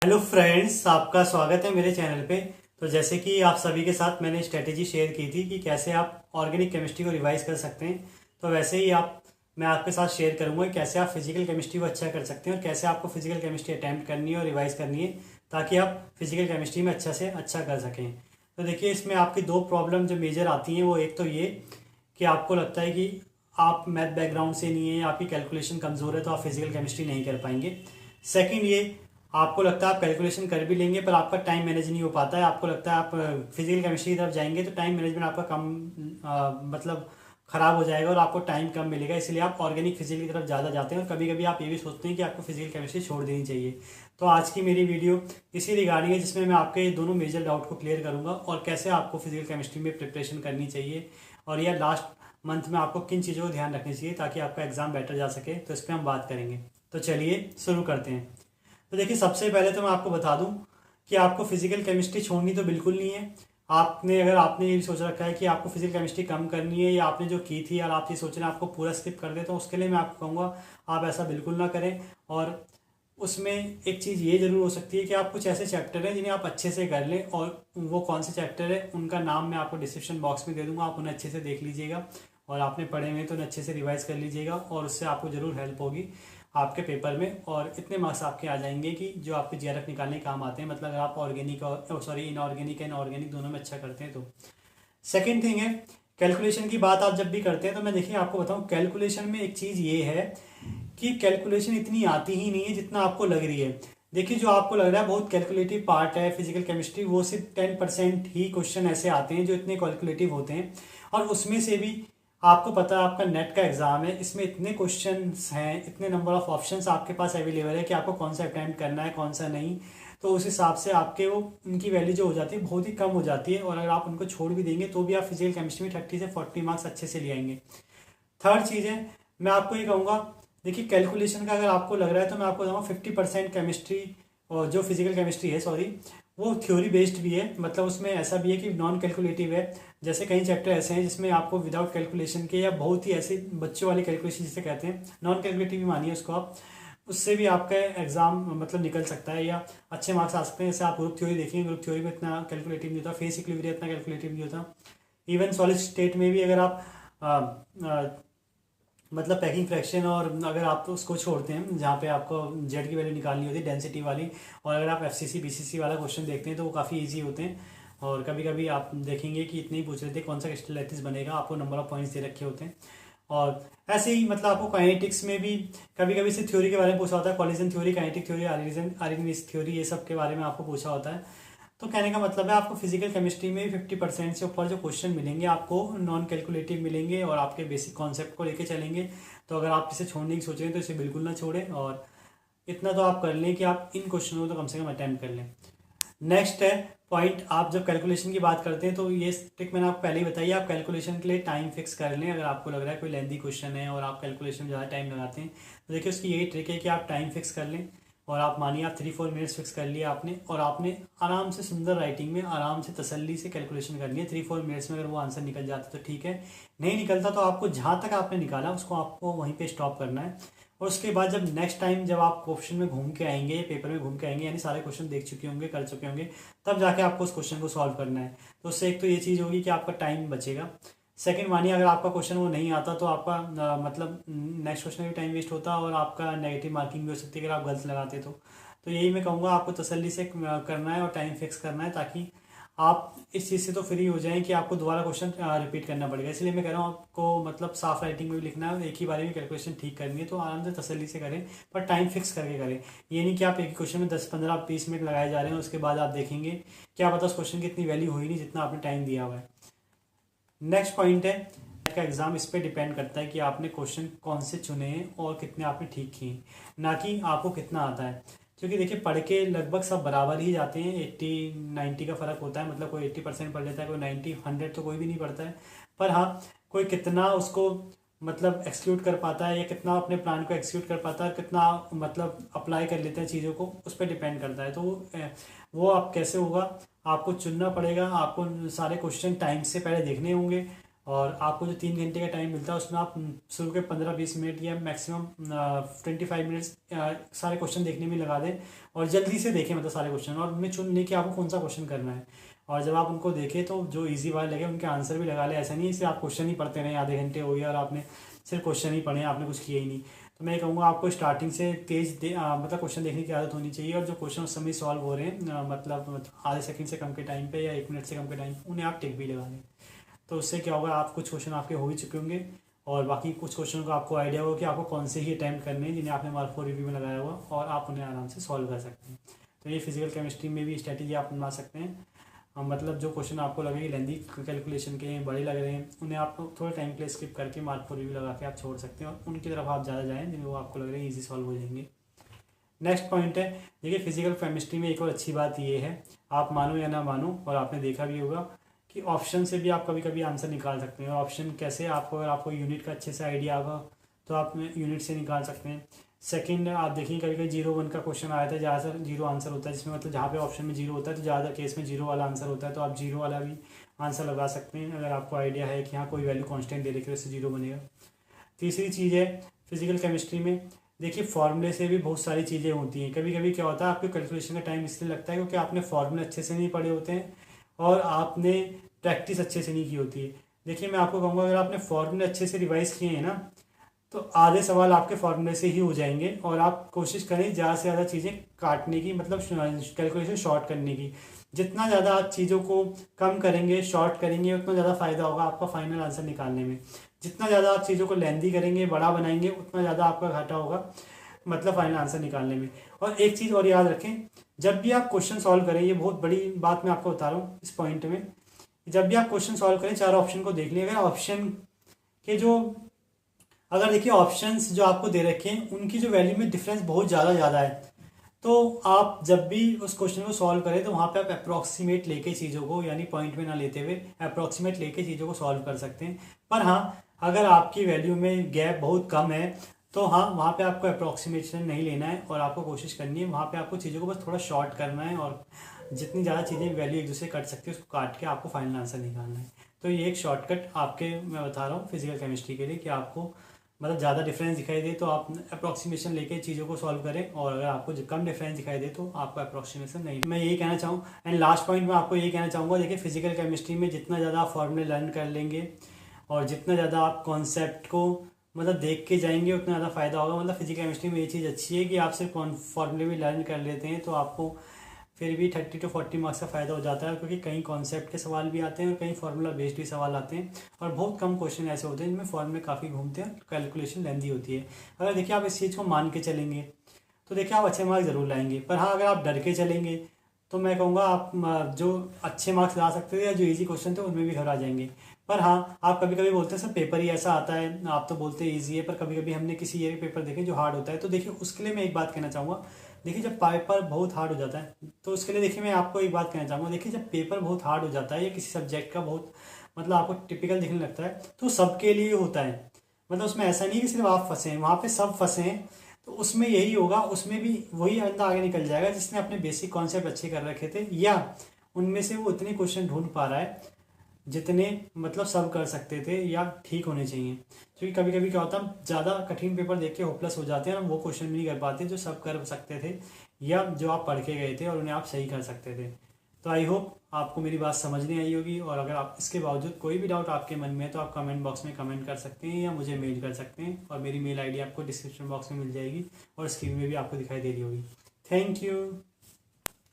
Hello friends, आपका स्वागत है मेरे चैनल पे। तो जैसे कि आप सभी के साथ मैंने स्ट्रेटेजी शेयर की थी कि कैसे आप ऑर्गेनिक केमिस्ट्री को रिवाइज कर सकते हैं, तो वैसे ही मैं आपके साथ शेयर करूंगा कि कैसे आप फिजिकल केमिस्ट्री को अच्छा कर सकते हैं और कैसे आपको फिजिकल केमिस्ट्री अटैम्प्ट करनी है और रिवाइज करनी है ताकि आप फिजिकल केमिस्ट्री में अच्छा से अच्छा कर सकें। तो देखिए, इसमें आपकी दो प्रॉब्लम जो मेजर आती हैं वो एक तो ये कि आपको लगता है कि आप मैथ बैकग्राउंड से नहीं है, आपकी कैलकुलेशन कमज़ोर है, तो आप फिजिकल केमिस्ट्री नहीं कर पाएंगे। सेकंड ये, आपको लगता है आप कैलकुलेशन कर भी लेंगे पर आपका टाइम मैनेज नहीं हो पाता है। आपको लगता है आप फिजिकल केमिस्ट्री की तरफ जाएंगे तो टाइम मैनेजमेंट आपका कम मतलब ख़राब हो जाएगा और आपको टाइम कम मिलेगा, इसलिए आप ऑर्गेनिक फिजिकल की तरफ ज़्यादा जाते हैं और कभी कभी आप ये भी सोचते हैं कि आपको फिजिकल केमिस्ट्री छोड़ देनी चाहिए। तो आज की मेरी वीडियो इसी रिगार्डिंग है, जिसमें मैं आपके ये दोनों मेजर डाउट को क्लियर करूंगा और कैसे आपको फिजिकल केमिस्ट्री में प्रिपरेशन करनी चाहिए और यह लास्ट मंथ में आपको किन चीज़ों को ध्यान रखनी चाहिए ताकि आपका एग्जाम बेटर जा सके। तो इस पर हम बात करेंगे। तो चलिए शुरू करते हैं। तो देखिए, सबसे पहले तो मैं आपको बता दूं कि आपको फिजिकल केमिस्ट्री छोड़नी तो बिल्कुल नहीं है। अगर आपने ये सोच रखा है कि आपको फिजिकल केमिस्ट्री कम करनी है या आपने जो की थी और आप ये सोच रहे हैं आपको पूरा स्किप कर दे, तो उसके लिए मैं आपको कहूँगा आप ऐसा बिल्कुल ना करें। और उसमें एक चीज़ ये ज़रूर हो सकती है कि आप कुछ ऐसे चैप्टर हैं जिन्हें आप अच्छे से कर लें, और वो कौन से चैप्टर है उनका नाम मैं आपको डिस्क्रिप्शन बॉक्स में दे दूंगा, आप उन्हें अच्छे से देख लीजिएगा और आपने पढ़े हुए तो उन्हें अच्छे से रिवाइज कर लीजिएगा और उससे आपको ज़रूर हेल्प होगी आपके पेपर में। और इतने मार्क्स आपके आ जाएंगे कि जो आपके जीआरएफ निकालने के काम आते हैं, मतलब अगर आप ऑर्गेनिक और सॉरी इनऑर्गेनिक एंड ऑर्गेनिक दोनों में अच्छा करते हैं तो। सेकेंड थिंग है, कैलकुलेशन की बात आप जब भी करते हैं तो मैं देखिए आपको बताऊं, कैलकुलेशन में एक चीज़ ये है कि कैलकुलेशन इतनी आती ही नहीं है जितना आपको लग रही है। देखिए, जो आपको लग रहा है बहुत कैलकुलेटिव पार्ट है फिजिकल केमिस्ट्री, वो सिर्फ 10% ही क्वेश्चन ऐसे आते हैं जो इतने कैलकुलेटिव होते हैं। और उसमें से भी आपको पता है आपका नेट का एग्जाम है, इसमें इतने क्वेश्चंस हैं, इतने नंबर ऑफ ऑप्शंस आपके पास अवेलेबल है कि आपको कौन सा अटेम्प्ट करना है कौन सा नहीं। तो उस हिसाब से आपके वो उनकी वैल्यू जो हो जाती है बहुत ही कम हो जाती है, और अगर आप उनको छोड़ भी देंगे तो भी आप फिजिकल केमिस्ट्री में 30 से 40 मार्क्स अच्छे से ले आएंगे। थर्ड चीज़ है, मैं आपको ये कहूँगा, देखिए कैलकुलेशन का अगर आपको लग रहा है तो मैं आपको बताऊँगा 50% केमिस्ट्री और जो फिजिकल केमिस्ट्री है सॉरी, वो थ्योरी बेस्ड भी है। मतलब उसमें ऐसा भी है कि नॉन कैलकुलेटिव है। जैसे कई चैप्टर ऐसे हैं जिसमें आपको विदाउट कैलकुलेशन के या बहुत ही ऐसे बच्चों वाली कैलकुलेशन जिसे कहते हैं, नॉन कैलकुलेटिव भी मानिए उसको आप, उससे भी आपका एग्जाम मतलब निकल सकता है या अच्छे मार्क्स आ सकते हैं। जैसे आप ग्रुप थ्योरी देखेंगे, ग्रुप थ्योरी में इतना कैलकुलेटिव नहीं होता, फेस इक्विलिब्रियम इतना कैलकुलेटिव नहीं होता। इवन सॉलिड स्टेट में भी अगर आप आ, आ, मतलब पैकिंग फ्रैक्शन, और अगर आप उसको छोड़ते हैं जहाँ पे आपको जेड की वैल्यू निकालनी होती है डेंसिटी वाली, और अगर आप एफसीसी बीसीसी वाला क्वेश्चन देखते हैं तो वो काफ़ी इजी होते हैं। और कभी कभी आप देखेंगे कि इतने ही पूछ रहे थे कौन सा क्रिस्टल लैटिस बनेगा, आपको नंबर ऑफ पॉइंट्स दे रखे होते हैं। और ऐसे ही मतलब आपको काइनेटिक्स में भी कभी कभी से थ्योरी के बारे में पूछा होता है, collision theory, kinetic theory, organic theory, ये सब के बारे में आपको पूछा होता है। तो कहने का मतलब है आपको फिजिकल केमिस्ट्री में 50% से ऊपर जो क्वेश्चन मिलेंगे आपको नॉन कैलकुलेटिव मिलेंगे और आपके बेसिक कॉन्सेप्ट को लेके चलेंगे। तो अगर आप इसे छोड़ने की सोच रहे हैं तो इसे बिल्कुल ना छोड़ें, और इतना तो आप कर लें कि आप इन क्वेश्चनों को तो कम से कम अटैम्प्ट कर लें। नेक्स्ट है पॉइंट, आप जब कैलकुलेशन की बात करते हैं तो ये ट्रिक मैंने आपको पहले ही बताई, आप कैलकुलेशन के लिए टाइम फिक्स कर लें। अगर आपको लग रहा है कोई लेंदी क्वेश्चन है और आप कैलकुलेशन में ज़्यादा टाइम लगाते हैं तो देखिए उसकी यही ट्रिक है कि आप टाइम फिक्स कर लें। और आप मानिए आप 3-4 मिनट्स फिक्स कर लिया आपने, और आपने आराम से सुंदर राइटिंग में आराम से तसल्ली से कैलकुलेशन करनी है। 3-4 मिनट्स में अगर वो आंसर निकल जाता तो ठीक है, नहीं निकलता तो आपको जहाँ तक आपने निकाला उसको आपको वहीं पे स्टॉप करना है। और उसके बाद जब नेक्स्ट टाइम जब आप क्वेश्चन में घूम के आएंगे, पेपर में घूम के आएंगे, यानी सारे क्वेश्चन देख चुके होंगे, कर चुके होंगे, तब जाके आपको उस क्वेश्चन को सॉल्व करना है। तो उससे एक तो ये चीज़ होगी कि आपका टाइम बचेगा। सेकंड, मानिए अगर आपका क्वेश्चन वो नहीं आता तो आपका मतलब नेक्स्ट क्वेश्चन में भी टाइम वेस्ट होता और आपका नेगेटिव मार्किंग भी हो सकती है अगर आप गलत लगाते तो यही मैं कहूँगा आपको तसल्ली से करना है और टाइम फिक्स करना है, ताकि आप इस चीज़ से तो फ्री हो जाएं कि आपको दोबारा क्वेश्चन रिपीट करना पड़ेगा। इसलिए मैं कह रहा हूँ आपको मतलब साफ राइटिंग में भी लिखना है, एक ही बारे में कैलकुलेशन ठीक करनी है तो आराम से तसल्ली से करें, पर टाइम फिक्स करके करें। ये नहीं कि आप एक क्वेश्चन में 10-15-20 मिनट लगाए जा रहे हैं, उसके बाद आप देखेंगे क्या पता उस क्वेश्चन की इतनी वैल्यू हुई नहीं जितना आपने टाइम दिया हुआ है। नेक्स्ट पॉइंट है का एग्जाम, इस पर डिपेंड करता है कि आपने क्वेश्चन कौन से चुने हैं और कितने आपने ठीक किए, ना कि आपको कितना आता है। क्योंकि देखिए पढ़ के लगभग सब बराबर ही जाते हैं, 80-90 का फ़र्क होता है, मतलब कोई 80% पढ़ लेता है, कोई 90-100 तो कोई भी नहीं पढ़ता है। पर हाँ, कोई कितना उसको मतलब एक्सक्यूट कर पाता है या कितना अपने प्लान को एक्सक्यूट कर पाता है, कितना मतलब अप्लाई कर लेते हैं चीज़ों को, उस पर डिपेंड करता है। तो वो आप कैसे होगा, आपको चुनना पड़ेगा, आपको सारे क्वेश्चन टाइम से पहले देखने होंगे और आपको जो 3 घंटे का टाइम मिलता है उसमें आप शुरू के 15-20 मिनट या मैक्सिमम 25 मिनट्स सारे क्वेश्चन देखने में लगा दें और जल्दी से देखें, मतलब सारे क्वेश्चन, और उनमें चुन लें कि आपको कौन सा क्वेश्चन करना है। और जब आप उनको देखें तो जो इजी वाले लगे उनके आंसर भी लगा लें। ऐसा नहीं है सिर्फ आप क्वेश्चन ही पढ़ते रहें, आधे घंटे हो गया और आपने सिर्फ क्वेश्चन ही पढ़े, आपने कुछ किया ही नहीं। तो मैं कहूँगा आपको स्टार्टिंग से मतलब क्वेश्चन देखने की आदत होनी चाहिए, और जो क्वेश्चन उस समय सॉल्व हो रहे हैं मतलब आधे सेकंड से कम के टाइम पे या 1 मिनट से कम के टाइम उन्हें आप टिक भी लगा लें। तो उससे क्या होगा, आप कुछ क्वेश्चन आपके हो ही चुके होंगे और बाकी कुछ क्वेश्चन का आपको आइडिया होगा कि आपको कौन से ही अटैम्प्ट करने हैं जिन्हें आपने मार्क 4 रिव्यू में लगाया हुआ, और आप उन्हें आराम से सॉल्व कर सकते हैं। तो ये फिजिकल केमिस्ट्री में भी स्ट्रैटेजी आप बना सकते हैं। मतलब जो क्वेश्चन आपको लगे लेंदी कैलकुलेशन के हैं, बड़े लग रहे हैं, उन्हें आप थोड़े टाइम के लिए स्किप करके मार्क 4 रिव्यू लगा के आप छोड़ सकते हैं और उनकी तरफ आप ज़्यादा जाएँ जिन्हें वो आपको लग रहे हैं ईजी सॉल्व हो जाएंगे। नेक्स्ट पॉइंट है, देखिए फिजिकल केमिस्ट्री में एक और अच्छी बात ये है, आप मानो या ना मानो और आपने देखा भी होगा कि ऑप्शन से भी आप कभी कभी आंसर निकाल सकते हैं। ऑप्शन कैसे, आपको अगर आपको यूनिट का अच्छे से आइडिया होगा तो आप यूनिट से निकाल सकते हैं। सेकंड, आप देखिए कभी कभी 0-1 का क्वेश्चन आया था जहाँ से 0 आंसर होता है, जिसमें मतलब जहाँ पे ऑप्शन में 0 होता है तो ज़्यादा केस में 0 वाला आंसर होता है, तो आप 0 वाला भी आंसर लगा सकते हैं अगर आपको आइडिया है कि हाँ कोई वैल्यू कॉन्स्टेंट दे रखी है उससे 0 बनेगा। तीसरी चीज़ है फिजिकल केमिस्ट्री में, देखिए फॉर्मूले से भी बहुत सारी चीज़ें होती हैं। कभी कभी क्या होता है, आपको कैलकुलेशन का टाइम इसलिए लगता है क्योंकि आपने फॉर्मूले अच्छे से नहीं पढ़े होते हैं और आपने प्रैक्टिस अच्छे से नहीं की होती है। देखिए मैं आपको कहूँगा अगर आपने फॉर्मूले अच्छे से रिवाइज किए हैं ना तो आधे सवाल आपके फॉर्मूले से ही हो जाएंगे, और आप कोशिश करें ज़्यादा से ज़्यादा चीज़ें काटने की, मतलब कैलकुलेशन शॉर्ट करने की। जितना ज़्यादा आप चीज़ों को कम करेंगे, शॉर्ट करेंगे, उतना ज़्यादा फायदा होगा आपका फाइनल आंसर निकालने में। जितना ज़्यादा आप चीज़ों को लेंदी करेंगे, बड़ा बनाएंगे, उतना ज़्यादा आपका घाटा होगा मतलब फाइनल आंसर निकालने में। और एक चीज़ और याद रखें, जब भी आप क्वेश्चन सॉल्व करें, ये बहुत बड़ी बात मैं आपको बता रहा हूँ इस पॉइंट में, जब भी आप क्वेश्चन सॉल्व करें 4 ऑप्शन को देख लीजिएगा। ऑप्शन के जो अगर देखिए ऑप्शंस जो आपको दे रखे हैं उनकी जो वैल्यू में डिफरेंस बहुत ज़्यादा है, तो आप जब भी उस क्वेश्चन को सॉल्व करें तो वहाँ पे आप अप्रॉक्सीमेट लेके चीज़ों को, यानी पॉइंट में ना लेते हुए अप्रॉक्सीमेट लेके चीज़ों को सॉल्व कर सकते हैं। पर हाँ, अगर आपकी वैल्यू में गैप बहुत कम है तो हाँ वहाँ पे आपको अप्रॉक्सीमेशन नहीं लेना है और आपको कोशिश करनी है वहाँ पे आपको चीज़ों को बस थोड़ा शॉर्ट करना है, और जितनी ज़्यादा चीज़ें वैल्यू एक दूसरे कट सकती है उसको काट के आपको फाइनल आंसर निकालना है। तो ये एक शॉर्टकट आपके मैं बता रहा हूँ फिजिकल केमिस्ट्री के लिए कि आपको मतलब ज़्यादा डिफरेंस दिखाई दे तो आप अप्रॉक्सीमेशन लेके चीज़ों को सॉल्व करें, और अगर आपको कम डिफरेंस दिखाई दे तो आपको अप्रॉक्सीमेशन नहीं। मैं यही कहना चाहूँ। एंड लास्ट पॉइंट में आपको यही कहना चाहूँगा, देखिए फिजिकल केमिस्ट्री में जितना ज़्यादा आप फॉर्मूले लर्न कर लेंगे और जितना ज़्यादा आप कॉन्सेप्ट को मतलब देख के जाएंगे उतना ज़्यादा फायदा होगा। मतलब फिजिकल केमिस्ट्री में ये चीज़ अच्छी है कि आप सिर्फ फॉर्मूले भी लर्न कर लेते हैं तो आपको फिर भी 30 to 40 मार्क्स का फ़ायदा हो जाता है, क्योंकि कई कॉन्सेप्ट के सवाल भी आते हैं और कई फार्मूला बेस्ड भी सवाल आते हैं, और बहुत कम क्वेश्चन ऐसे होते हैं जिनमें फार्मूले काफ़ी घूमते हैं, कैलकुलेशन लेंदी होती है। अगर देखिए आप इस चीज़ को मान के चलेंगे तो देखिए आप अच्छे मार्क्स ज़रूर लाएंगे। पर हाँ, अगर आप डर के चलेंगे तो मैं कहूँगा आप जो अच्छे मार्क्स ला सकते थे या जो ईजी क्वेश्चन थे उनमें भी घबरा जाएंगे। पर हाँ, आप कभी कभी बोलते हैं सर पेपर ही ऐसा आता है, आप तो बोलते हैं ईजी है, पर कभी कभी हमने किसी ये पेपर देखे जो हार्ड होता है। तो देखिए उसके लिए मैं एक बात कहना चाहूँगा, देखिए जब पेपर बहुत हार्ड हो जाता है तो उसके लिए देखिए मैं आपको एक बात कहना चाहूँगा, देखिए जब पेपर बहुत हार्ड हो जाता है या किसी सब्जेक्ट का बहुत मतलब आपको टिपिकल दिखने लगता है तो सबके लिए होता है। मतलब उसमें ऐसा नहीं कि सिर्फ आप फंसे हैं, वहाँ पे सब फंसे हैं। तो उसमें यही होगा, उसमें भी वही बंदा आगे निकल जाएगा जिसने अपने बेसिक कॉन्सेप्ट अच्छे कर रखे थे, या उनमें से वो इतने क्वेश्चन ढूंढ पा रहा है जितने मतलब सब कर सकते थे या ठीक होने चाहिए। क्योंकि कभी कभी क्या होता है, ज़्यादा कठिन पेपर देख के होपलेस हो जाते हैं और वो क्वेश्चन भी नहीं कर पाते जो सब कर सकते थे या जो आप पढ़ के गए थे और उन्हें आप सही कर सकते थे। तो आई होप आपको मेरी बात समझने आई होगी, और अगर आप इसके बावजूद कोई भी डाउट आपके मन में है तो आप कमेंट बॉक्स में कमेंट कर सकते हैं या मुझे मेल कर सकते हैं, और मेरी मेल आईडी आपको डिस्क्रिप्शन बॉक्स में मिल जाएगी और स्क्रीन में भी आपको दिखाई दे रही होगी। Thank you.